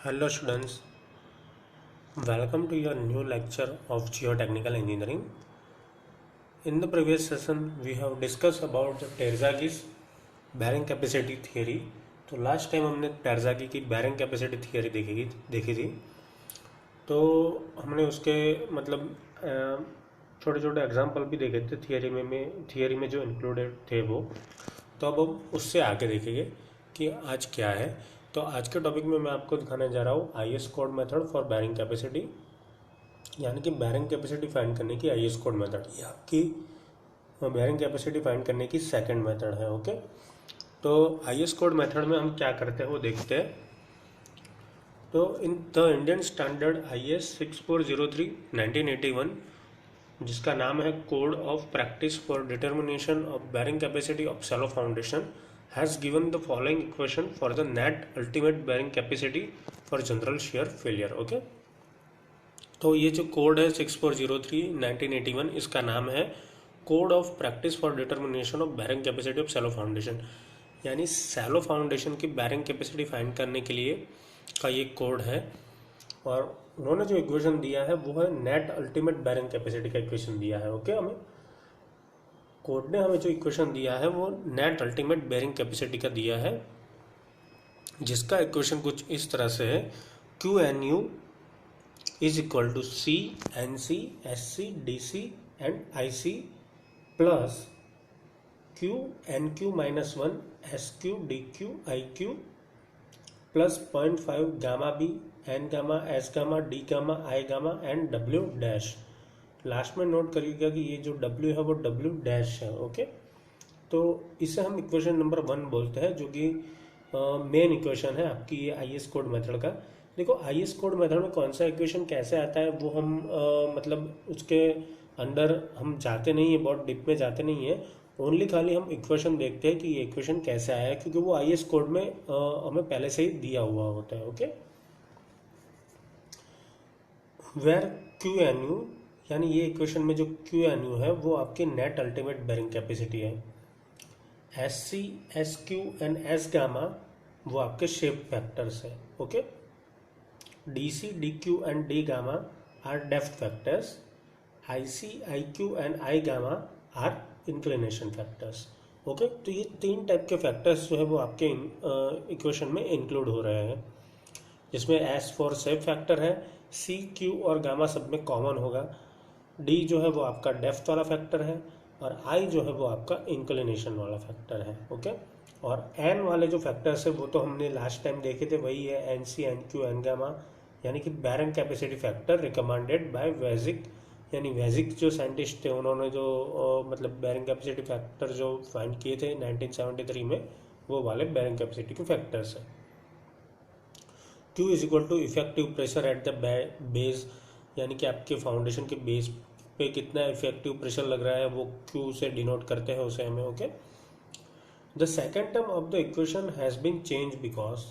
Hello students, welcome to your new lecture of Geotechnical Engineering. In the previous session, we have discussed about the Terzaghi's bearing capacity theory. तो last time हमने टेरज़ागी की bearing capacity theory देखी थी। तो हमने उसके मतलब छोटे छोटे एग्जांपल भी देखे थे थियरी में जो इंक्लूडेड थे वो। तो अब हम उससे आगे देखेंगे कि आज क्या है। तो आज के टॉपिक में मैं आपको दिखाने जा रहा हूँ IS code method for bearing capacity, यानी कि बेरिंग कैपेसिटी फाइंड करने की आईएस कोड मेथड। ये आपकी बेरिंग कैपेसिटी फाइंड करने की सेकंड मेथड है। ओके, तो आईएस कोड मेथड में हम क्या करते हैं वो देखते हैं। तो in the Indian standard IS 6403 1981, जिसका नाम है code of practice for determination of bearing capacity of shallow foundation, has given the following equation for the net ultimate bearing capacity for general shear failure. Okay, तो ये जो code है 6403 1981, इसका नाम है code of practice for determination of bearing capacity of shallow foundation, यानी shallow foundation की bearing capacity find करने के लिए का ये कोड है। और उन्होंने जो इक्वेशन दिया है वो है नेट अल्टीमेट बेरिंग कैपेसिटी का इक्वेशन दिया है। ओके, हमें कोड ने हमें जो इक्वेशन दिया है वो नेट अल्टीमेट बेरिंग कैपेसिटी का दिया है, जिसका इक्वेशन कुछ इस तरह से है। Q N you is equal to C N C S C D C and I C plus Q N Q minus one S Q D Q I Q plus 0.5 gamma B N gamma S gamma D gamma I gamma and W dash. Last में note करिएगा कि ये जो W है वो W dash है। Okay, तो इसे हम इक्वेशन नंबर 1 बोलते हैं, जो कि मेन इक्वेशन है आपकी ये आईएस कोड मेथड का। देखो, आईएस कोड मेथड में कौन सा इक्वेशन कैसे आता है वो हम मतलब उसके अंदर हम जाते नहीं है, बहुत डिप में जाते नहीं है। ओनली खाली हम इक्वेशन देखते हैं कि ये इक्वेशन कैसे आया है, क्योंकि वो आईएस कोड में हमें पहले से ही दिया हुआ होता है। Okay, where Q N U, यानी ये इक्वेशन में जो क्यू एन यू है वो आपकी नेट अल्टीमेट बेरिंग कैपेसिटी है। S C S Q and S gamma वो आपके शेप फैक्टर्स है। Okay, D C D Q and D gamma are depth factors, I C I Q and I gamma are inclination factors. Okay, तो ये 3 type के factors जो है वो आपके इक्वेशन में इंक्लूड हो रहे हैं, जिसमें एस फॉर शेप फैक्टर है, सी क्यू और गामा सब में कॉमन होगा, डी जो है वो आपका डेप्थ वाला फैक्टर है, और आई जो है वो आपका इंक्लिनेशन वाला फैक्टर है। ओके, और एन वाले जो फैक्टर्स है वो तो हमने लास्ट टाइम देखे थे, वही है N C N Q N gamma, यानी कि bearing capacity factor recommended by Vesic, यानी वेजिक जो साइंटिस्ट थे उन्होंने जो मतलब बेरिंग कैपेसिटी फैक्टर जो फाइंड किए थे 1973 में, वो वाले बेरिंग कैपेसिटी के फैक्टर्स हैं। Q is equal to effective pressure at the base, यानी कि आपके फाउंडेशन के बेस पे कितना इफेक्टिव प्रेशर लग रहा है वो Q से डिनोट करते हैं उसे हमें। Okay, the second term of the equation has been change because,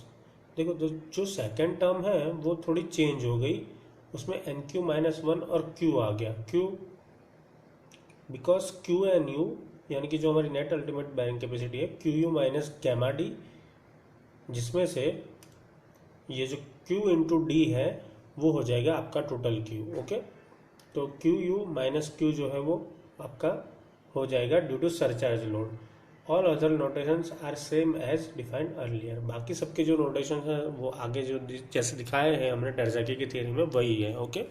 देखो जो सेकेंड टर्म है वो थोड़ी चेंज हो गई, उसमें एन क्यू माइनस वन और क्यू आ गया। Q because Q N U, यानी कि जो हमारी नेट अल्टीमेट बेरिंग कैपेसिटी है, Q U minus gamma D, जिसमें से ये जो क्यू इंटू डी है वो हो जाएगा आपका टोटल क्यू। ओके, तो क्यू यू माइनस क्यू जो है वो आपका हो जाएगा due to surcharge load. All other notations are same as defined earlier, बाकी सबके जो नोटेशन है वो आगे जो जैसे दिखाए हैं हमने टेरज़ागी की थियरी में वही है। ओके,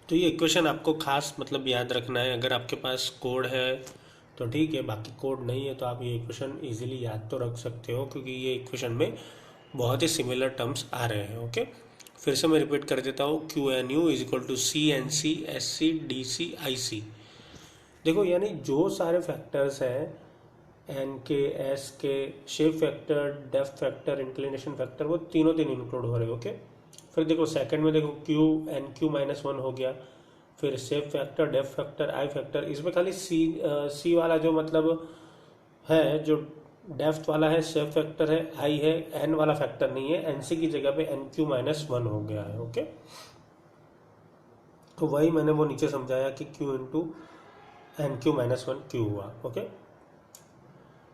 तो ये इक्वेशन आपको खास मतलब याद रखना है। अगर आपके पास कोड है तो ठीक है, बाकी कोड नहीं है तो आप ये इक्वेशन इजीली याद तो रख सकते हो, क्योंकि ये इक्वेशन में बहुत ही सिमिलर टर्म्स आ रहे हैं। ओके, फिर से मैं रिपीट कर देता हूँ, Q N you is equal to C N C S C D C I C. देखो, यानी जो सारे फैक्टर्स हैं एन के एस के, shape factor, depth factor, inclination factor, वो तीनों इंक्लूड हो रहे हैं। ओके, फिर देखो सेकंड में देखो Q N Q minus one हो गया, फिर shape factor, depth factor, I factor, इसमें खाली सी वाला जो मतलब है, जो डेप्थ वाला है, शेप फैक्टर है, आई है, एन वाला फैक्टर नहीं है, एन सी की जगह पे एन क्यू माइनस वन हो गया है। ओके, तो वही मैंने वो नीचे समझाया कि Q into N Q minus one Q हुआ। ओके,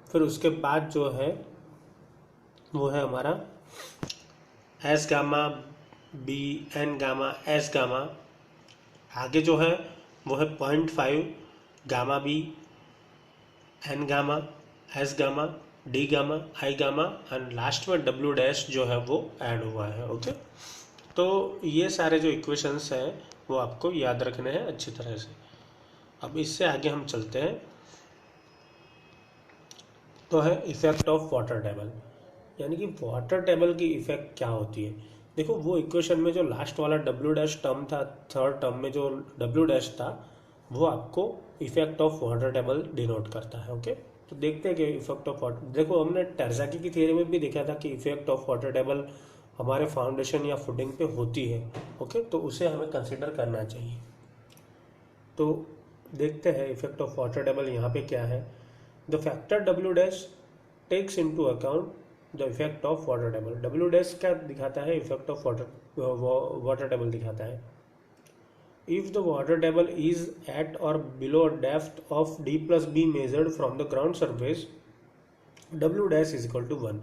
फिर उसके बाद जो है वो है हमारा S gamma B N gamma S gamma, आगे जो है वो है 0.5 gamma B N gamma S gamma D gamma I gamma and last में डब्ल्यू डैश जो है वो ऐड हुआ है। ओके, तो ये सारे जो इक्वेशंस हैं वो आपको याद रखने हैं अच्छी तरह से। अब इससे आगे हम चलते हैं, तो है इफेक्ट ऑफ वाटर टेबल, यानी कि वाटर टेबल की इफेक्ट क्या होती है। देखो वो इक्वेशन में जो लास्ट वाला डब्ल्यू डैश टर्म था, थर्ड टर्म में जो डब्ल्यू डैश था वो आपको effect of water table denote करता है। ओके, तो देखते हैं कि इफेक्ट ऑफ वाटर, देखो हमने टेरज़ाकी की थियरी में भी देखा था कि इफेक्ट ऑफ वाटर टेबल हमारे फाउंडेशन या फुटिंग पे होती है। ओके, तो उसे हमें कंसिडर करना चाहिए। तो देखते हैं इफेक्ट ऑफ वाटर टेबल यहाँ पे क्या है। The factor W dash takes into account the effect of water table. W dash क्या दिखाता है, इफेक्ट ऑफ वाटर टेबल दिखाता है। If the water table is at और below depth of d plus B measured from the ground surface, W dash is equal to 1।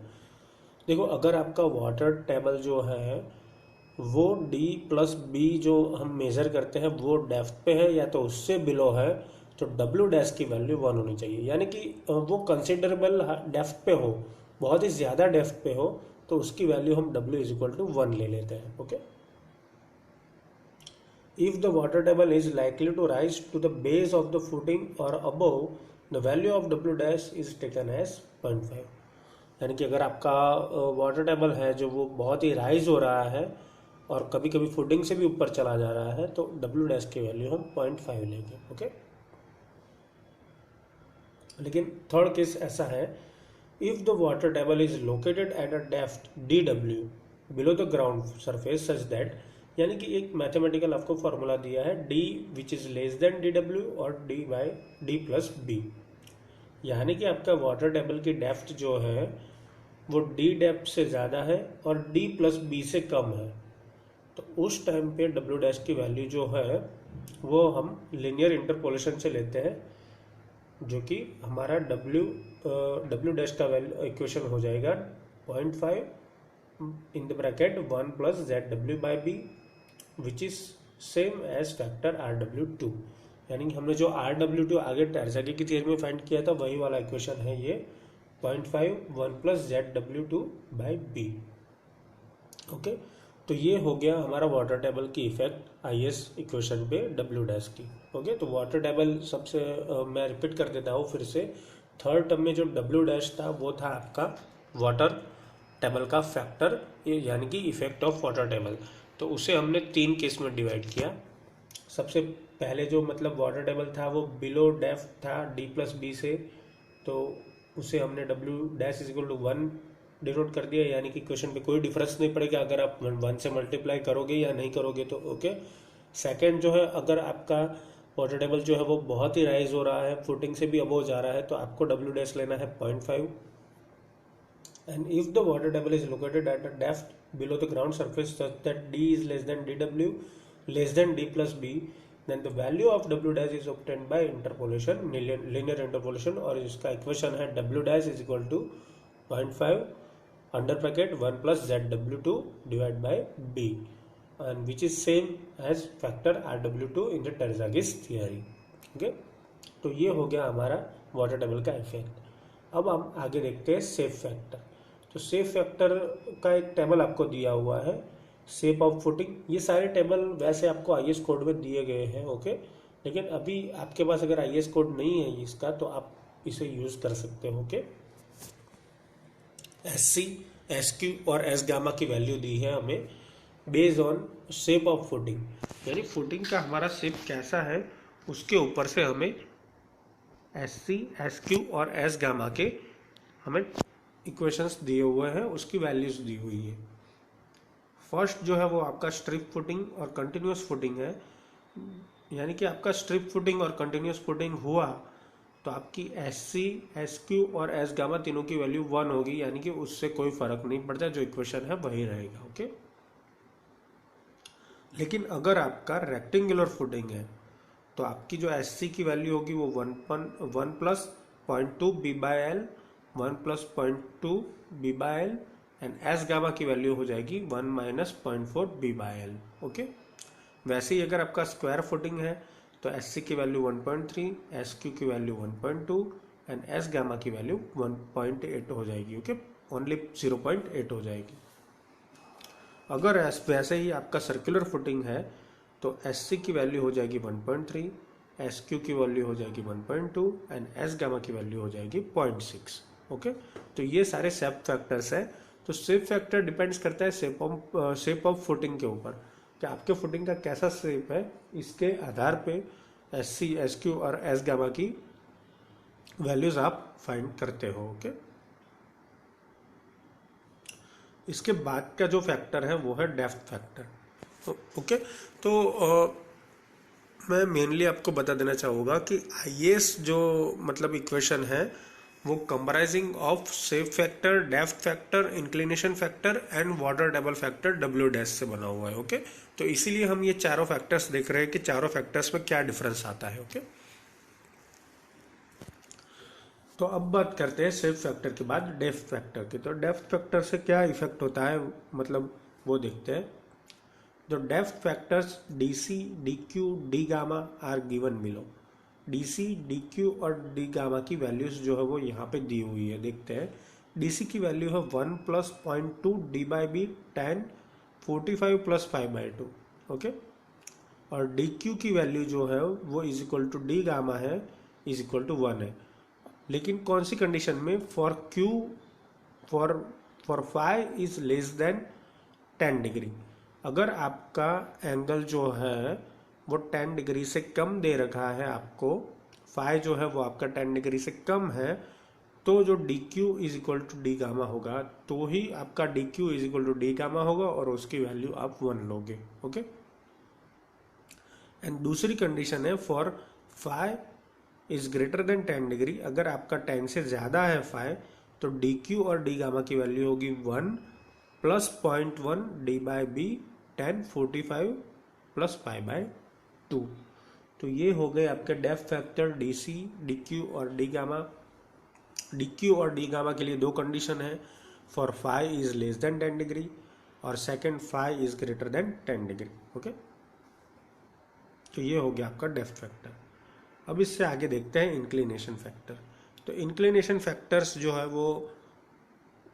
देखो अगर आपका water table जो है वो d प्लस बी जो हम मेज़र करते हैं वो डेप्थ पे है या तो उससे बिलो है, तो डब्ल्यू डैश की वैल्यू 1 होनी चाहिए। यानी कि वो कंसिडरेबल डेप्थ पे हो, बहुत ही ज़्यादा डेप्थ पे हो, तो उसकी वैल्यू हम w इज इक्वल टू 1 ले लेते हैं। Okay, if the water table is likely to rise to the base of the footing और above, the value of W dash is taken as 0.5। यानी कि अगर आपका वाटर टेबल है जो वो बहुत ही राइज हो रहा है और कभी कभी फुटिंग से भी ऊपर चला जा रहा है, तो डब्ल्यू डैश की वैल्यू हम 0.5 लेंगे। ओके, लेकिन थर्ड केस ऐसा है, if the water table is located at a depth D W below the ground surface such that, यानी कि एक मैथमेटिकल आपको फॉर्मूला दिया है D which is less than D W और D by D plus B, यानी कि आपका वाटर टेबल की डेप्थ जो है वो डी डेप्थ से ज़्यादा है और डी प्लस बी से कम है, तो उस टाइम पे डब्ल्यू डैश की वैल्यू जो है वो हम लीनियर इंटरपोलेशन से लेते हैं, जो कि हमारा डब्ल्यू डैश का वैल्यू इक्वेशन हो जाएगा 0.5 in the bracket 1 plus Z W by B which is same as factor R W two. यानी कि हमने जो आर डब्ल्यू टू आगे टेरज़ाकी की थियरी में फाइंड किया था वही वाला इक्वेशन है ये 0.5 1 plus Z W two by B. Okay, तो ये हो गया हमारा वाटर टेबल की इफेक्ट आई एस इक्वेशन पे डब्ल्यू डैश की। ओके, तो वाटर टेबल सबसे मैं रिपीट कर देता हूँ फिर से। थर्ड टर्म में जो डब्ल्यू डैश था वो था आपका वाटर टेबल का फैक्टर, यानी कि इफेक्ट ऑफ वाटर टेबल। तो उसे हमने 3 केस में डिवाइड किया। सबसे पहले जो मतलब वाटर टेबल था वो बिलो डेप्थ था डी प्लस बी से, तो उसे हमने W dash is equal to 1 denote कर दिया, यानी कि क्वेश्चन पे कोई डिफरेंस नहीं पड़ेगा अगर आप 1 से मल्टीप्लाई करोगे या नहीं करोगे तो। ओके, सेकंड जो है अगर आपका वाटर टेबल जो है वो बहुत ही राइज हो रहा है, फुटिंग से भी अबव जा रहा है, तो आपको डब्ल्यू डैश लेना है 0.5। And if the water table is located at a depth below the ground surface such that d is less than dw less than d plus b, then the value of w dash is obtained by interpolation, linear interpolation, और इसका equation है w dash is equal to 0.5 under bracket 1 plus zw2 divided by b, and which is same as factor rw2 in the Terzaghi's theory। Okay, तो ये हो गया हमारा water table का effect. अब हम आगे देखते हैं सेफ फैक्टर। तो सेफ फैक्टर का एक टेबल आपको दिया हुआ है, शेप ऑफ फुटिंग। ये सारे टेबल वैसे आपको आईएस कोड में दिए गए हैं। ओके, लेकिन अभी आपके पास अगर आईएस कोड नहीं है इसका तो आप इसे यूज कर सकते हो। ओके, एससी एसक्यू और एस गामा की वैल्यू दी है हमें based on shape of footing, यानी फुटिंग का हमारा शेप कैसा है उसके ऊपर से हमें एससी एसक्यू और एस गामा के हमें इक्वेशंस दिए हुए हैं, उसकी वैल्यूज दी हुई है। फर्स्ट जो है वो आपका स्ट्रिप फुटिंग और कंटिन्यूस फुटिंग है, यानी कि आपका स्ट्रिप फुटिंग और कंटिन्यूस फुटिंग हुआ तो आपकी एस सी एस क्यू और एस गामा तीनों की वैल्यू 1 होगी, यानी कि उससे कोई फर्क नहीं पड़ता, जो इक्वेशन है वही रहेगा। ओके, लेकिन अगर आपका रेक्टेंगुलर फुटिंग है तो आपकी जो एस सी की वैल्यू होगी वो 1 plus 0.2 B by L 1 plus 0.2 B by L and S gamma की वैल्यू हो जाएगी 1 माइनस 0.4 B/L। ओके, वैसे ही अगर आपका स्क्वायर फुटिंग है तो एस सी की वैल्यू 1.3, एस क्यू की वैल्यू 1.2 एंड एस गामा की वैल्यू 1.8 हो जाएगी। ओके, ओनली 0.8 हो जाएगी। अगर वैसे ही आपका सर्कुलर फुटिंग है तो एस सी की वैल्यू हो जाएगी 1.3, एस क्यू की वैल्यू हो जाएगी 1.2 एंड एस गामा की वैल्यू हो जाएगी 0.6। ओके, तो ये सारे शेप फैक्टर्स है। तो शेप फैक्टर डिपेंड्स करता है शेप ऑफ फुटिंग के ऊपर, कि आपके फुटिंग का कैसा शेप है, इसके आधार पे एस सी, एस क्यू और एस गामा की वैल्यूज आप फाइंड करते हो। ओके, इसके बाद का जो फैक्टर है वो है डेप्थ फैक्टर। ओके, तो मैं मेनली आपको बता देना चाहूँगा कि आईएस जो मतलब इक्वेशन है वो comprising of shape factor, depth factor, inclination factor and water table factor W dash से बना हुआ है। ओके, तो इसीलिए हम ये चारों फैक्टर्स देख रहे हैं कि चारों फैक्टर्स में क्या डिफरेंस आता है। ओके, तो अब बात करते हैं शेप फैक्टर के बाद डेप्थ फैक्टर की। तो डेप्थ फैक्टर से क्या इफेक्ट होता है, मतलब वो देखते हैं। The depth factors DC, DQ, D gamma are given below. DC, DQ और D गामा की वैल्यूज जो है वो यहाँ पे दी हुई है, देखते हैं। DC की वैल्यू है 1 plus 0.2 D/B tan 45 plus 5/2। Okay, और DQ की वैल्यू जो है वो is equal to D gamma है, इज इक्वल टू 1 है। लेकिन कौन सी कंडीशन में? For phi is less than 10 degree. अगर आपका एंगल जो है वो 10 डिग्री से कम दे रखा है आपको, फाई जो है वो आपका 10 डिग्री से कम है, तो जो D Q is equal to D gamma होगा, तो ही आपका D Q is equal to D gamma होगा और उसकी वैल्यू आप 1 लोगे। ओके, एंड दूसरी कंडीशन है for phi is greater than 10 degree. अगर आपका 10 से ज़्यादा है फाई, तो डी क्यू और डी गामा की वैल्यू होगी 1 प्लस 0.1 D/B tan 45 प्लस 5/2। तो ये हो गए आपके डेप्थ फैक्टर DC, DQ और D गामा। DQ और D गामा के लिए दो कंडीशन है, for phi is less than 10 degree और second phi is greater than 10 degree. Okay, तो ये हो गया आपका डेप्थ फैक्टर। अब इससे आगे देखते हैं इंक्लिनेशन फैक्टर। तो इंक्लिनेशन फैक्टर्स जो है वो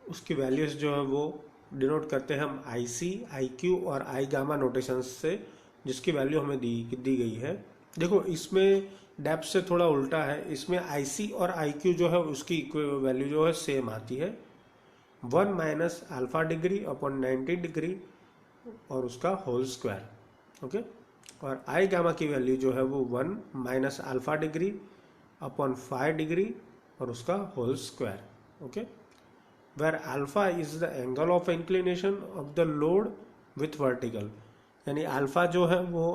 उसकी वैल्यूज जो है वो डिनोट करते हैं हम IC, IQ और I गामा नोटेशंस से, जिसकी वैल्यू हमें दी गई है। देखो इसमें डेप्थ से थोड़ा उल्टा है, इसमें IC और IQ जो है उसकी वैल्यू जो है सेम आती है, 1 minus alpha degree upon 90 degree और उसका होल स्क्वायर। ओके, और I गामा की वैल्यू जो है वो 1 minus alpha degree upon 5 degree और उसका whole square. Okay, where alpha is the angle of inclination of the load with vertical, यानी अल्फा जो है वो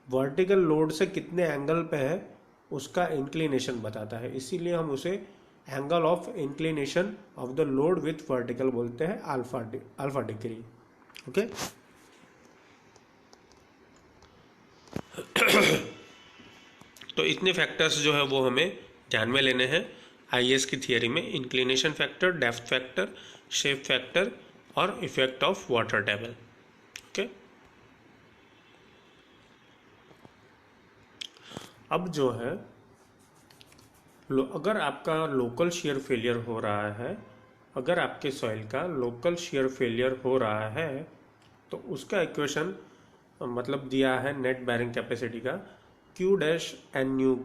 वर्टिकल लोड से कितने एंगल पे है उसका इंक्लिनेशन बताता है, इसीलिए हम उसे angle of inclination of the load with vertical बोलते हैं, अल्फा डिग्री। ओके, तो इतने फैक्टर्स जो है वो हमें ध्यान में लेने हैं आईएस की थियरी में, inclination factor, depth factor, shape factor और effect of water table. Okay, अब जो है अगर आपका लोकल शियर फेलियर हो रहा है, अगर आपके सॉइल का लोकल शियर फेलियर हो रहा है तो उसका इक्वेशन मतलब दिया है नेट बैरिंग कैपेसिटी का Q dash N U.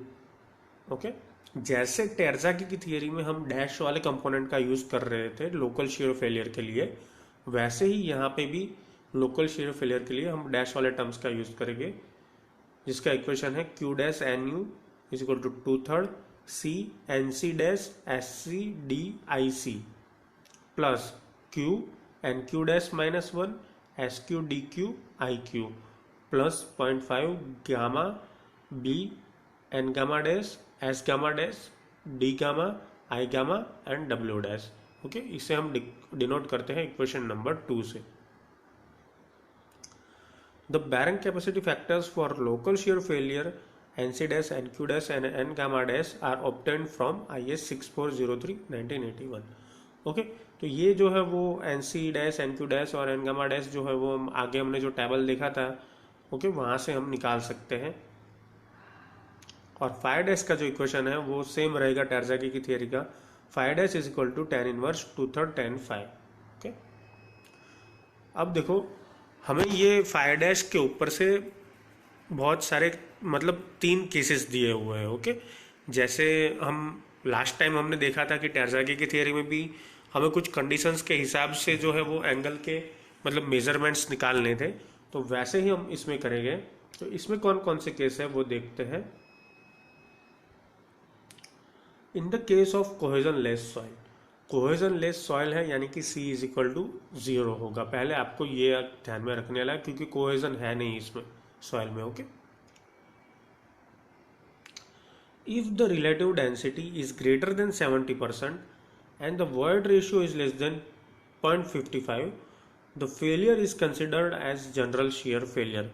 Okay, जैसे टेरज़ाकी की थियरी में हम डैश वाले कंपोनेंट का यूज़ कर रहे थे लोकल शियर फेलियर के लिए, वैसे ही यहाँ पे भी लोकल शियर फेलियर के लिए हम डैश वाले टर्म्स का यूज़ करेंगे, जिसका इक्वेशन है Q dash N you is equal to 2/3 C NC dash SC DIC plus Q NQ dash -1 SQ DQ IQ plus 0.5 gamma B N gamma dash S gamma dash D gamma I gamma and W dash. Okay, इसे हम denote करते हैं equation number 2 से। The bearing capacity factors for local shear failure NC dash, NQ dash and N gamma dash are obtained from IS 6403 1981। Okay, तो ये जो है वो N C dash, N Q dash और एन गामा डैश जो है वो आगे हमने जो टेबल देखा था, ओके, वहाँ से हम निकाल सकते हैं। और फाइव डैश का जो इक्वेशन है वो सेम रहेगा टेरज़ागी की थियरी का, phi dash is equal to tan inverse 2/3 tan phi। Okay, अब देखो हमें ये फाइव डैश के ऊपर से बहुत सारे मतलब 3 केसेस दिए हुए हैं। ओके, जैसे हम लास्ट टाइम हमने देखा था कि टेरज़ागी की थियरी में भी हमें कुछ कंडीशंस के हिसाब से जो है वो एंगल के मतलब मेजरमेंट्स निकालने थे, तो वैसे ही हम इसमें करेंगे। तो इसमें कौन कौन से केस है वो देखते हैं। In the case of cohesion less soil, cohesion less soil है यानी कि C इज इक्वल टू 0 होगा। पहले आपको ये ध्यान में रखने वाला है क्योंकि कोहेजन है नहीं इसमें सॉइल में। Okay, if the relative density is greater than 70% and the void ratio is less than 0.55, the failure is considered as general shear failure।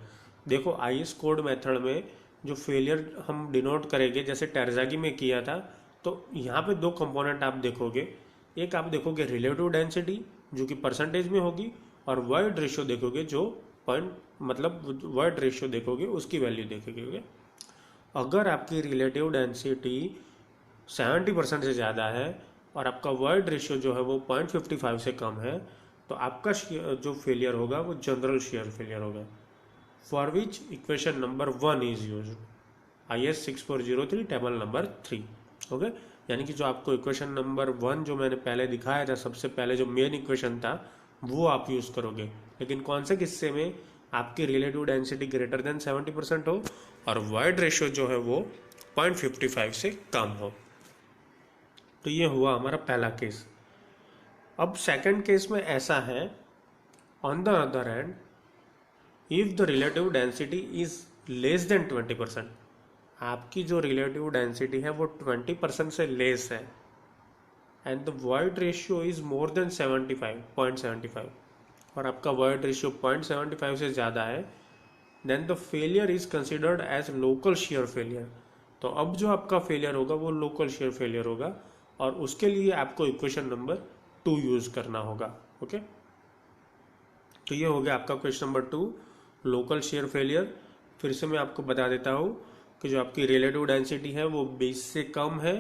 देखो IS कोड मेथड में जो फेलियर हम डिनोट करेंगे जैसे टेरज़ागी में किया था, तो यहाँ पे 2 कंपोनेंट आप देखोगे। एक आप देखोगे रिलेटिव डेंसिटी जो कि परसेंटेज में होगी, और वॉइड रेशियो देखोगे जो पॉइंट मतलब वॉइड रेशियो देखोगे उसकी वैल्यू देखोगे। अगर आपकी रिलेटिव डेंसिटी 70% से ज़्यादा है और आपका वॉइड रेशियो जो है वो 0.55 से कम है, तो आपका जो फेलियर होगा वो जनरल शेयर फेलियर होगा। For which equation number 1 is use, IS 6403 table number 3। Okay, यानी कि जो आपको इक्वेशन नंबर 1 जो मैंने पहले दिखाया था, सबसे पहले जो मेन इक्वेशन था वो आप यूज़ करोगे। लेकिन कौन से किस्से में आपकी रिलेटिव डेंसिटी ग्रेटर देन 70% हो और वॉइड रेशियो जो है वो 0.55 से कम हो। तो ये हुआ हमारा पहला केस। अब सेकंड केस में ऐसा है, on the other hand if the relative density is less then 20%, आपकी जो रिलेटिव डेंसिटी है वो 20% से लेस है and the void ratio is more than 0.75 और आपका वॉइड रेशियो 0.75 से ज़्यादा है, then the failure is considered as local shear failure. तो अब जो आपका फेलियर होगा वो लोकल शेयर फेलियर होगा और उसके लिए आपको इक्वेशन नंबर 2 यूज करना होगा। ओके, तो ये हो गया आपका question number 2, local shear failure. फिर से मैं आपको बता देता हूँ कि जो आपकी रिलेटिव डेंसिटी है वो 20 से कम है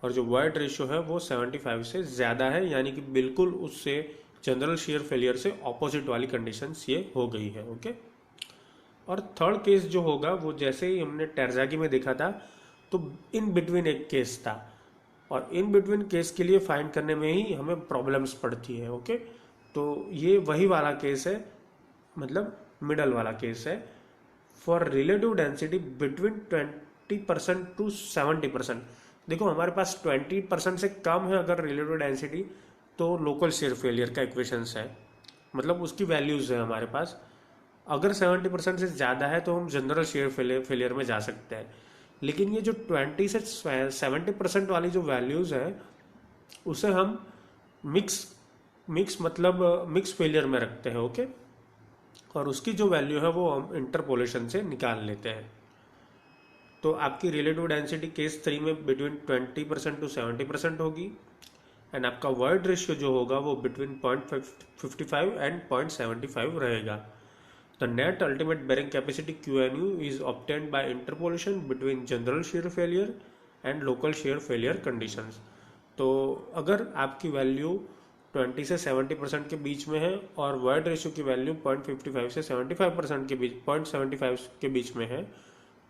और जो वॉइड रेशियो है वो 75 से ज़्यादा है, यानी कि बिल्कुल उससे जनरल शेयर फेलियर से ऑपोजिट वाली कंडीशंस ये हो गई है। ओके, और थर्ड केस जो होगा वो जैसे ही हमने टेरज़ागी में देखा था, तो इन बिटवीन एक केस था और इन बिटवीन केस के लिए फाइंड करने में ही हमें प्रॉब्लम्स पड़ती है। ओके, तो ये वही वाला केस है, मतलब मिडल वाला केस है। For relative density between 20% to 70%, देखो हमारे पास 20% से कम है अगर रिलेटिव डेंसिटी, तो लोकल शेयर फेलियर का इक्वेशंस है, मतलब उसकी वैल्यूज़ है हमारे पास। अगर 70% से ज़्यादा है तो हम जनरल शेयर फेलियर में जा सकते हैं। लेकिन ये जो 20 से 70% वाली जो वैल्यूज़ है उसे हम मिक्स मतलब मिक्स फेलियर में रखते हैं। ओके, और उसकी जो वैल्यू है वो हम इंटरपोलेशन से निकाल लेते हैं। तो आपकी रिलेटिव डेंसिटी केस 3 में बिटवीन 20% टू 70% होगी एंड आपका वॉइड रेशियो जो होगा वो बिटवीन 0.55 एंड 0.75 रहेगा। The net ultimate bearing capacity QNU is obtained by interpolation between general shear failure and local shear failure conditions. तो अगर आपकी वैल्यू 20 से 70% के बीच में है और वॉइड रेशियो की वैल्यू 0.55 से 75% के बीच 0.75 के बीच में है,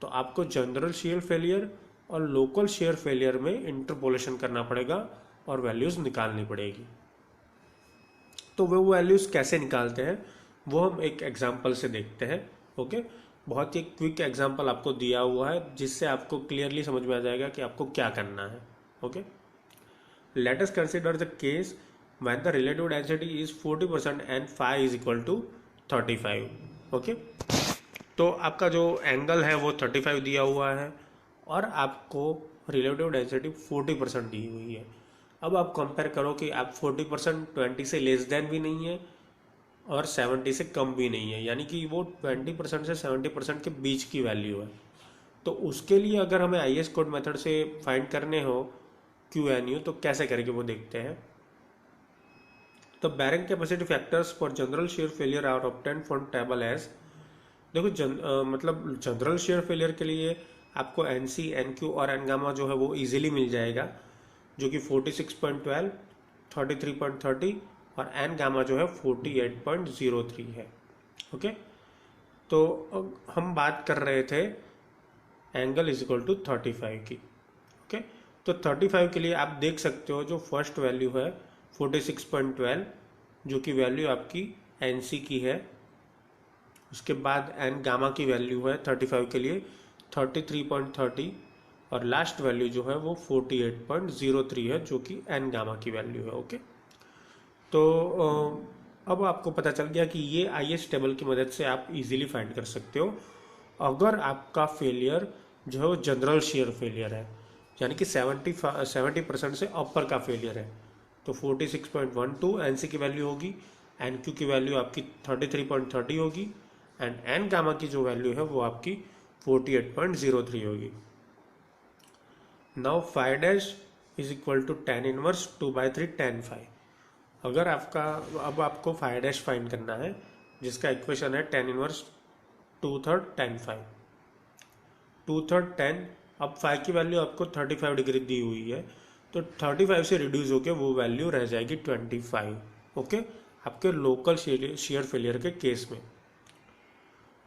तो आपको जनरल शेयर फेलियर और लोकल शेयर फेलियर में इंटरपोलेशन करना पड़ेगा और वैल्यूज़ निकालनी पड़ेगी। तो वो वैल्यूज़ कैसे निकालते हैं वो हम एक एग्जाम्पल से देखते हैं। ओके, बहुत ही क्विक एग्जाम्पल आपको दिया हुआ है जिससे आपको क्लियरली समझ में आ जाएगा कि आपको क्या करना है। Okay, let us consider the case when the relative density is 40% and phi is equal to 35। Okay, तो आपका जो एंगल है वो 35 दिया हुआ है और आपको रिलेटिव डेंसिटी 40% दी हुई है। अब आप कंपेयर करो कि आप 40% 20 से लेस देन भी नहीं है और 70 से कम भी नहीं है, यानी कि वो 20% से 70% के बीच की वैल्यू है। तो उसके लिए अगर हमें IS कोड मेथड से फाइंड करने हो QNU तो कैसे करेंगे वो देखते हैं। The bearing capacity factors for general shear failure are obtained from table as. देखो मतलब जनरल शेयर फेलियर के लिए आपको एनसी, एनक्यू और एन गामा जो है वो इजीली मिल जाएगा, जो कि 46.12, 33.30 और एन गामा जो है 48.03 है। ओके, तो हम बात कर रहे थे एंगल इज इक्वल टू 35 की। ओके, तो 35 के लिए आप देख सकते हो जो फर्स्ट वैल्यू है 46.12, जो कि वैल्यू आपकी एनसी की है। उसके बाद एन गामा की वैल्यू है 35 के लिए 33.30 और लास्ट वैल्यू जो है वो 48.03 है, जो कि एन गामा की वैल्यू है। ओके, तो अब आपको पता चल गया कि ये आईएस टेबल की मदद से आप इजीली फाइंड कर सकते हो अगर आपका फेलियर जो है वो जनरल शेयर फेलियर है, यानी कि 70% से ऊपर का फेलियर है, तो 46.12 एनसी की वैल्यू होगी, एनक्यू की वैल्यू आपकी 33.30 होगी एंड एन गामा की जो वैल्यू है वो आपकी 48.03 होगी। Now 5 dash is equal to tan inverse 2/3 tan 5। अगर आपका अब आपको 5 डैश फाइंड करना है, जिसका इक्वेशन है tan इनवर्स 2/3 tan 5, 2/3 tan, अब 5 की वैल्यू आपको 35 डिग्री दी हुई है, तो 35 से रिड्यूस होकर वो वैल्यू रह जाएगी 25। ओके, आपके लोकल शेयर फेलियर के केस में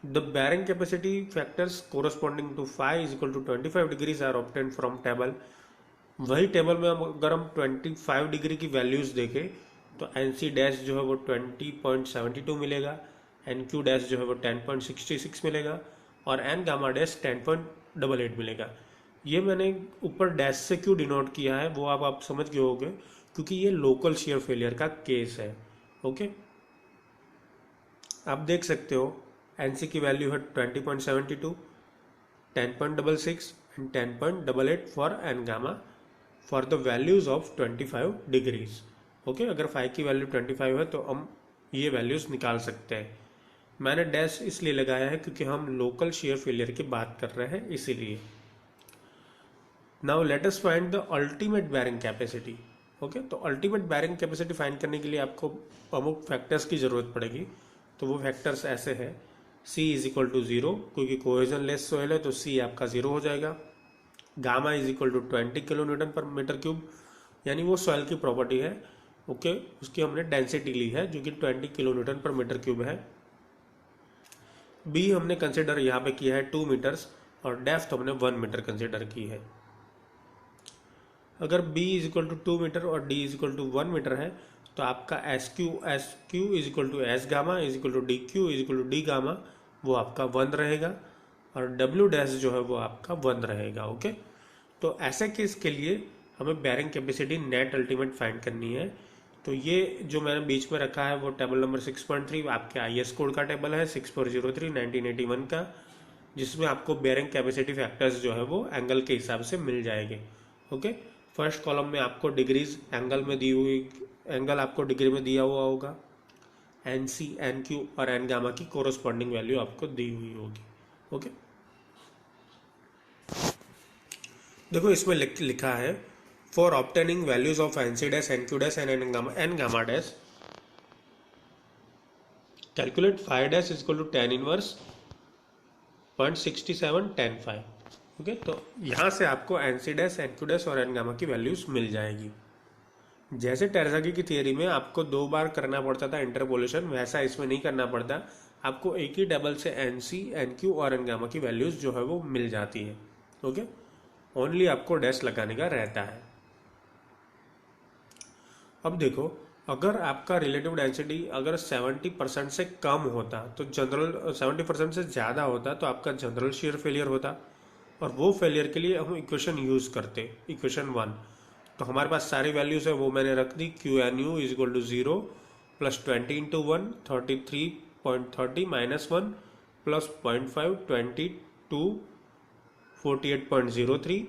the bearing capacity factors corresponding to 5 is equal to 25 degrees are obtained from table. वही टेबल में अगर हम 25 डिग्री की वैल्यूज देखें तो एन सी डैश जो है वो 20.72 मिलेगा, एन क्यू डैश जो है वो 10.66 मिलेगा और एन गामा डैश 10.88 मिलेगा। ये मैंने ऊपर डैश से क्यों डिनोट किया है वो आप समझ गए होंगे, क्योंकि ये लोकल शेयर फेलियर का केस है। ओके, आप देख सकते हो एनसी की वैल्यू है 20.72, 10.66 and 10.88 for N gamma for the values of 25 degrees. Okay, अगर 5 की वैल्यू 25 है तो हम ये वैल्यूज निकाल सकते हैं। मैंने डैश इसलिए लगाया है क्योंकि हम लोकल शेयर फेलियर की बात कर रहे हैं, इसीलिए। Now let us find the ultimate bearing capacity. Okay, तो अल्टीमेट बेरिंग कैपेसिटी फाइंड करने के लिए आपको अमुक फैक्टर्स की जरूरत पड़ेगी। तो वो फैक्टर्स ऐसे हैं, C इज इक्वल टू 0, क्योंकि कोहेजन लेस सोइल है तो C आपका 0 हो जाएगा। Gamma is equal to 20 kilo newton पर मीटर क्यूब, यानी वो सॉइल की प्रॉपर्टी है। ओके, उसकी हमने डेंसिटी ली है जो कि 20 किलो न्यूटन पर मीटर क्यूब है। बी हमने कंसिडर यहाँ पे किया है 2 मीटर्स और डेप्थ हमने 1 मीटर कंसिडर की है। अगर b is equal to 2 metre और d is equal to 1 metre है तो आपका S Q is equal to S gamma is equal to D Q is equal to D gamma, वो आपका 1 रहेगा और डब्ल्यू डैश जो है वो आपका 1 रहेगा। ओके, तो ऐसे केस के लिए हमें bearing capacity net ultimate find करनी है। तो ये जो मैंने बीच में रखा है वो टेबल नंबर 6.3 आपके आईएस कोड का टेबल है 6403 1981 का, जिसमें आपको बेरिंग कैपेसिटी फैक्टर्स जो है वो एंगल के हिसाब से मिल जाएंगे। ओके, फर्स्ट कॉलम में आपको डिग्रीज एंगल में दी हुई, एंगल आपको डिग्री में दिया हुआ होगा, एन सी, एन क्यू और एन गामा की कोरोस्पॉन्डिंग वैल्यू आपको दी हुई होगी। ओके, देखो इसमें लिखा है for obtaining values of N C dash, N Q dash and N gamma dash calculate 5 dash is equal to tan inverse 0.67 tan 5। Okay, तो यहाँ से आपको N C dash, N Q dash और एन गामा की values मिल जाएगी। जैसे टेरज़ागी की थियरी में आपको 2 बार करना पड़ता था इंटरपोलेशन, वैसा इसमें नहीं करना पड़ता, आपको एक ही टेबल से एन सी, एन क्यू और एन गामा की वैल्यूज जो है वो मिल जाती है। ओके, ओनली आपको डैश लगाने का रहता है। अब देखो, अगर आपका रिलेटिव डेंसिटी अगर 70% से कम होता तो जनरल, 70% से ज़्यादा होता तो आपका जनरल शेयर फेलियर होता, और वो फेलियर के लिए हम इक्वेशन यूज़ करते, इक्वेशन 1। तो हमारे पास सारी वैल्यूज़ है वो मैंने रख दी, q N you is equal to 0 plus 20 into 1 33.30 minus 1 plus 0.5 22 48.03।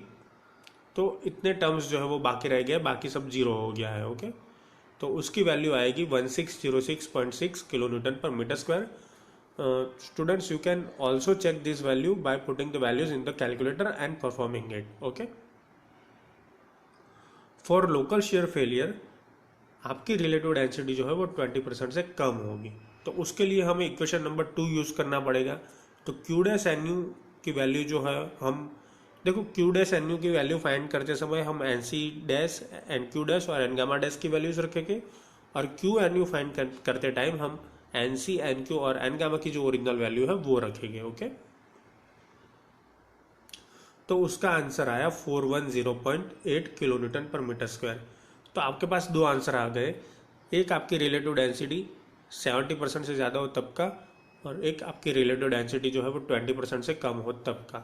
तो इतने टर्म्स जो है वो बाकी रह गए, बाकी सब 0 हो गया है। ओके, तो उसकी वैल्यू आएगी 1606.6 किलो न्यूटन पर metre square. Students, you can also check this value by putting the values in the calculator and performing it. Okay, for local shear failure आपकी रिलेटिव डेंसिटी जो है वो 20% से कम होगी। तो उसके लिए हमें इक्वेशन नंबर 2 यूज़ करना पड़ेगा। तो क्यू डैश एन यू की वैल्यू जो है, हम देखो क्यू डैश एन यू की वैल्यू फाइंड करते समय हम N C dash, N Q dash और एन गामा डैश की वैल्यूज रखेंगे, और क्यू एन यू फाइंड करते टाइम हम एन सी, एन क्यू और एन गामा की जो ओरिजिनल वैल्यू है वो रखेंगे। ओके, तो उसका आंसर आया 410.8 किलो न्यूटन पर मीटर स्क्वायर। तो आपके पास दो आंसर आ गए, एक आपकी रिलेटिव डेंसिटी 70% से ज़्यादा हो तब का, और एक आपकी रिलेटिव डेंसिटी जो है वो 20% से कम हो तब का।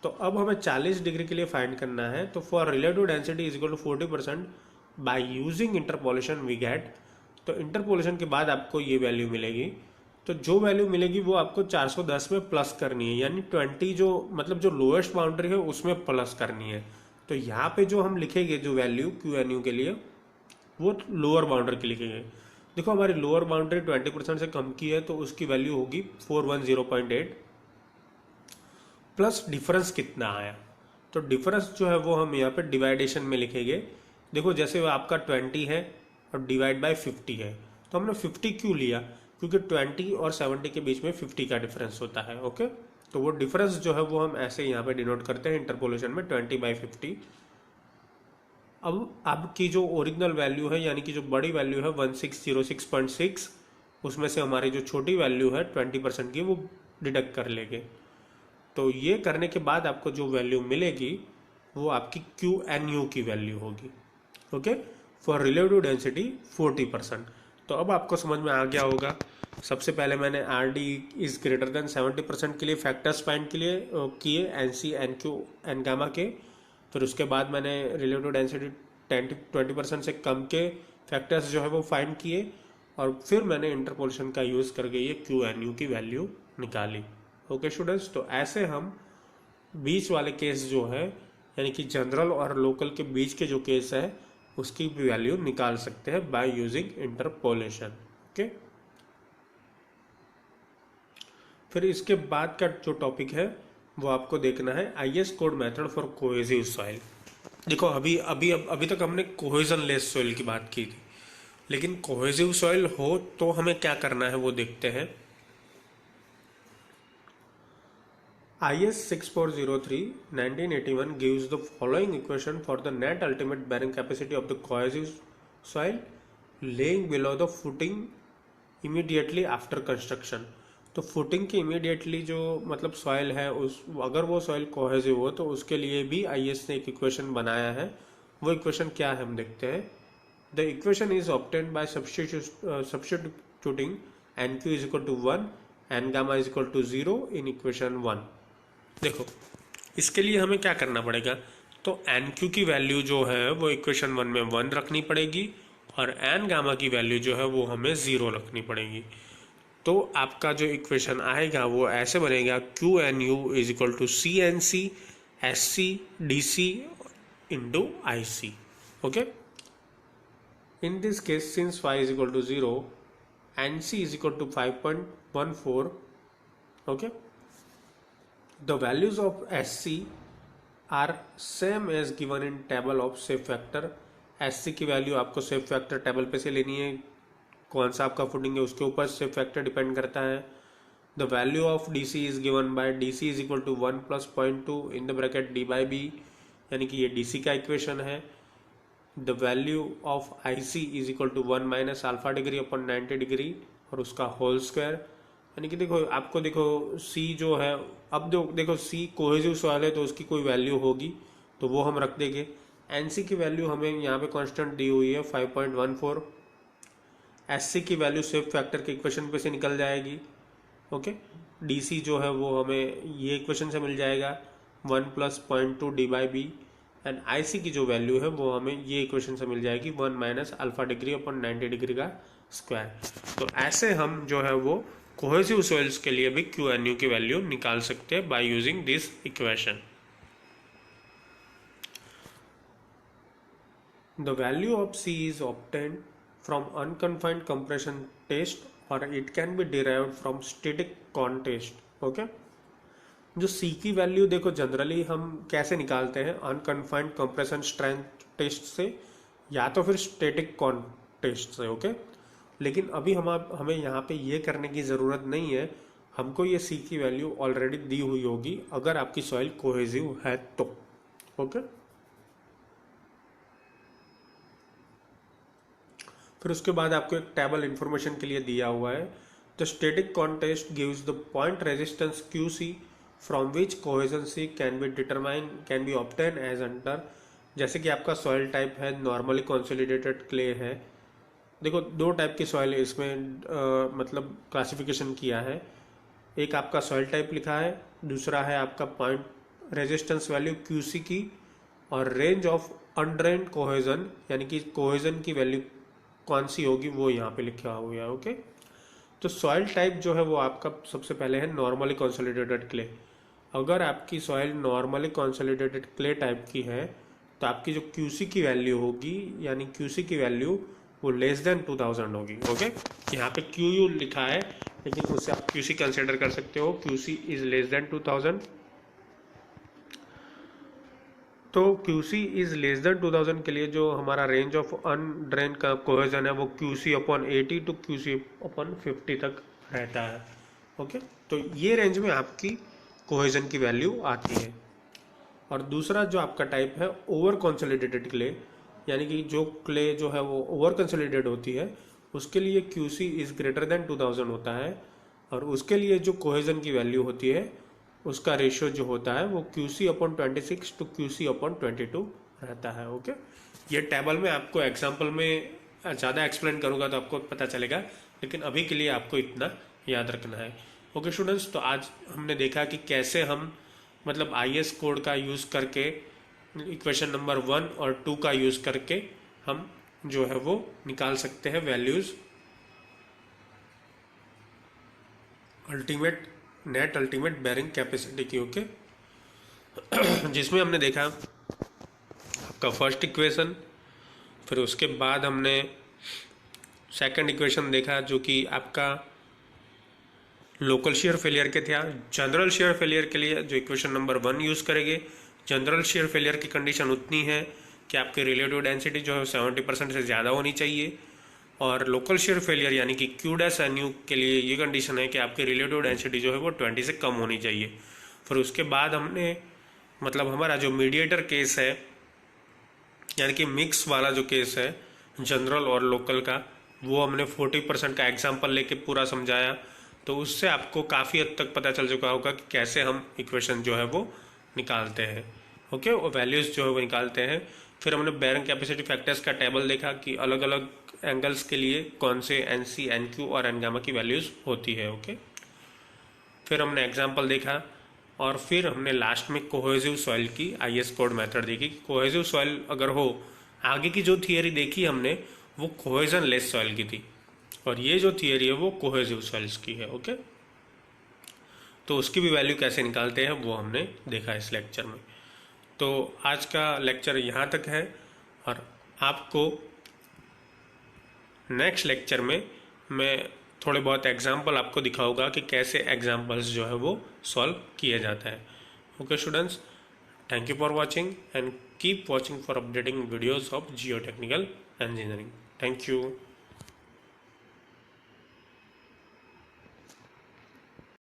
तो अब हमें 40 डिग्री के लिए फाइंड करना है। तो for relative density is equal to 40% by using interpolation we get. तो इंटरपोलेशन के बाद आपको ये वैल्यू मिलेगी। तो जो वैल्यू मिलेगी वो आपको 410 में प्लस करनी है, यानी 20 जो मतलब जो लोएस्ट बाउंड्री है उसमें प्लस करनी है। तो यहाँ पे जो हम लिखेंगे जो वैल्यू क्यू एन यू के लिए, वो लोअर बाउंड्री के लिखेंगे। देखो हमारी लोअर बाउंड्री 20% से कम की है, तो उसकी वैल्यू होगी 410.8 प्लस डिफरेंस कितना आया। तो डिफरेंस जो है वो हम यहाँ पे डिवाइडेशन में लिखेंगे। देखो जैसे आपका 20 है और डिवाइड बाय 50 है, तो हमने 50 क्यों लिया, क्योंकि 20 और 70 के बीच में 50 का डिफरेंस होता है। ओके, तो वो डिफरेंस जो है वो हम ऐसे यहाँ पे डिनोट करते हैं इंटरपोलेशन में 20/50। अब आपकी जो ओरिजिनल वैल्यू है, यानी कि जो बड़ी वैल्यू है 1606.6, उसमें से हमारी जो छोटी वैल्यू है 20% की वो डिडक्ट कर लेंगे। तो ये करने के बाद आपको जो वैल्यू मिलेगी वो आपकी क्यू एन यू की वैल्यू होगी। Okay, for relative density 40%। तो अब आपको समझ में आ गया होगा। सबसे पहले मैंने R D is greater than 70% के लिए फैक्टर्स फाइंड के लिए किए, N C, N Q, N gamma के। फिर उसके बाद मैंने रिलेटिव डेंसिटी 20% से कम के फैक्टर्स जो है वो फाइंड किए, और फिर मैंने इंटरपोलेशन का यूज़ करके ये क्यू एन यू की वैल्यू निकाली। ओके स्टूडेंट्स, तो ऐसे हम बीच वाले केस जो है, यानी कि जनरल और लोकल के बीच के जो केस है उसकी भी वैल्यू निकाल सकते हैं बाय यूजिंग इंटरपोलेशन। ओके, फिर इसके बाद का जो टॉपिक है वो आपको देखना है IS code method for cohesive soil. देखो अभी तक हमने कोहेजन लेस सॉइल की बात की थी, लेकिन कोहेसिव सॉइल हो तो हमें क्या करना है वो देखते हैं। IS 6403/1981 gives the following equation for the net ultimate bearing capacity of the cohesive soil laying below the footing immediately after construction। तो फुटिंग के इमीडिएटली जो मतलब सॉइल है उस अगर वो सॉइल कोहेसिव हो तो उसके लिए भी IS ने एक इक्वेशन बनाया है। वो इक्वेशन क्या है हम देखते हैं। The equation is obtained by substituting N Q is equal to 1, N gamma is equal to 0 in equation 1। देखो इसके लिए हमें क्या करना पड़ेगा, तो एन क्यू की वैल्यू जो है वो इक्वेशन 1 में 1 रखनी पड़ेगी, और एन गामा की वैल्यू जो है वो हमें 0 रखनी पड़ेगी। तो आपका जो इक्वेशन आएगा वो ऐसे बनेगा, Q N you is equal to C N C S C D C into I C. Okay, in this case since y is equal to 0 N C is equal to 5.14। Okay, the values of SC are same as given in table of shape factor। SC की value आपको shape factor table पे से लेनी है, कौन सा आपका footing है उसके ऊपर शेप फैक्टर डिपेंड करता है। The value of DC is given by DC is equal to 1 + 0.2 in the bracket D/B, यानी कि ये DC का इक्वेशन है। The value of IC is equal to 1 - alpha degree upon 90 degree और उसका whole square, यानी कि देखो आपको देखो C जो है, अब देखो C कोहेसिव सॉइल है तो उसकी कोई वैल्यू होगी तो वो हम रख देंगे। NC की वैल्यू हमें यहाँ पे कांस्टेंट दी हुई है 5.14। SC की वैल्यू शेप फैक्टर के इक्वेशन पे से निकल जाएगी। ओके, DC जो है वो हमें ये इक्वेशन से मिल जाएगा 1 + 0.2 D/B, एंड IC की जो वैल्यू है वो हमें ये इक्वेशन से मिल जाएगी 1 - अल्फा डिग्री अपॉन 90 डिग्री का स्क्वायर। तो ऐसे हम जो है वो कोहेसिव सॉइल्स के लिए भी क्यू एन यू की वैल्यू निकाल सकते हैं by using this equation. The value of C is obtained from unconfined compression test और it can be derived from static cone test. Okay, जो C की वैल्यू देखो जनरली हम कैसे निकालते हैं, अनकन्फाइंड कंप्रेशन स्ट्रेंथ टेस्ट से या तो फिर स्टैटिक कॉन टेस्ट से। ओके, लेकिन अभी हमें यहाँ पे ये करने की ज़रूरत नहीं है, हमको ये सी की वैल्यू ऑलरेडी दी हुई होगी अगर आपकी सॉइल कोहेसिव है तो। ओके, फिर उसके बाद आपको एक टेबल इंफॉर्मेशन के लिए दिया हुआ है, the static contest gives the point resistance QC from which cohesion C can be obtain as under. जैसे कि आपका सॉइल टाइप है नॉर्मली कंसोलिडेटेड क्ले है। देखो, दो टाइप की सॉइल इसमें मतलब क्लासिफिकेशन किया है, एक आपका सॉइल टाइप लिखा है, दूसरा है आपका पॉइंट रेजिस्टेंस वैल्यू QC की, और रेंज ऑफ अनड्रेन्ड कोहेजन यानी कि कोहेजन की वैल्यू कौन सी होगी वो यहाँ पे लिखा हुआ है। ओके, तो सॉइल टाइप जो है वो आपका सबसे पहले है नॉर्मली कंसोलिडेटेड क्ले। अगर आपकी soil normally consolidated clay type की है तो आपकी जो QC की वैल्यू होगी यानी QC की वैल्यू वो लेस देन 2000 होगी। ओके, यहाँ पे QU लिखा है लेकिन उससे आप QC कंसिडर कर सकते हो, QC इज लेस देन 2000। तो QC इज लेस देन 2000 के लिए जो हमारा रेंज ऑफ अनड्रेन का कोहेजन है वो QC/80 टू QC/50 तक रहता है। ओके, तो ये रेंज में आपकी कोहेजन की वैल्यू आती है। और दूसरा जो आपका टाइप है ओवर कंसोलिडेटेड क्ले, यानी कि जो क्ले जो है वो ओवर कंसोलिडेटेड होती है उसके लिए QC इज ग्रेटर देन 2000 होता है, और उसके लिए जो कोहेजन की वैल्यू होती है उसका रेशियो जो होता है वो QC/26 टू QC/22 रहता है। ओके, ये टेबल में आपको एग्जाम्पल में ज़्यादा एक्सप्लेन करूँगा तो आपको पता चलेगा, लेकिन अभी के लिए आपको इतना याद रखना है। ओके स्टूडेंट्स, तो आज हमने देखा कि कैसे हम मतलब IS कोड का यूज़ करके इक्वेशन नंबर 1 और 2 का यूज़ करके हम जो है वो निकाल सकते हैं values net ultimate bearing capacity की। ओके, जिसमें हमने देखा आपका फर्स्ट इक्वेशन, फिर उसके बाद हमने सेकंड इक्वेशन देखा जो कि आपका लोकल शेयर फेलियर के थे। जनरल शेयर फेलियर के लिए जो इक्वेशन नंबर 1 यूज़ करेंगे, जनरल शेयर फेलियर की कंडीशन उतनी है कि आपकी रिलेटिव डेंसिटी जो है 70% से ज़्यादा होनी चाहिए, और लोकल शेयर फेलियर यानी कि Q-NU के लिए ये कंडीशन है कि आपकी रिलेटिव डेंसिटी जो है वो 20 से कम होनी चाहिए। फिर उसके बाद हमने मतलब हमारा जो मीडिएटर केस है यानी कि मिक्स वाला जो केस है जनरल और लोकल का, वो हमने 40% का एग्जाम्पल लेके पूरा समझाया, तो उससे आपको काफ़ी हद तक पता चल चुका होगा कि कैसे हम इक्वेशन जो है वो निकालते हैं। ओके, वो वैल्यूज़ जो है वो निकालते हैं। फिर हमने बेरिंग कैपेसिटी फैक्टर्स का टेबल देखा कि अलग अलग एंगल्स के लिए कौन से NC, NQ और N-गामा की वैल्यूज़ होती है। ओके, फिर हमने एग्जाम्पल देखा, और फिर हमने लास्ट में कोहेसिव सॉइल की IS कोड मेथड देखी। कोहेसिव सॉइल अगर हो, आगे की जो थियरी देखी हमने वो कोहेजन लेस सॉइल की थी, और ये जो थियरी है वो कोहेसिव सॉइल्स की है। ओके, तो उसकी भी वैल्यू कैसे निकालते हैं वो हमने देखा इस लेक्चर में। तो आज का लेक्चर यहाँ तक है, और आपको नेक्स्ट लेक्चर में मैं थोड़े बहुत एग्जाम्पल आपको दिखाऊंगा कि कैसे एग्जाम्पल्स जो है वो सॉल्व किया जाता है। Okay students, thank you for watching and keep watching for updating videos of Jio technical engineering. Thank you.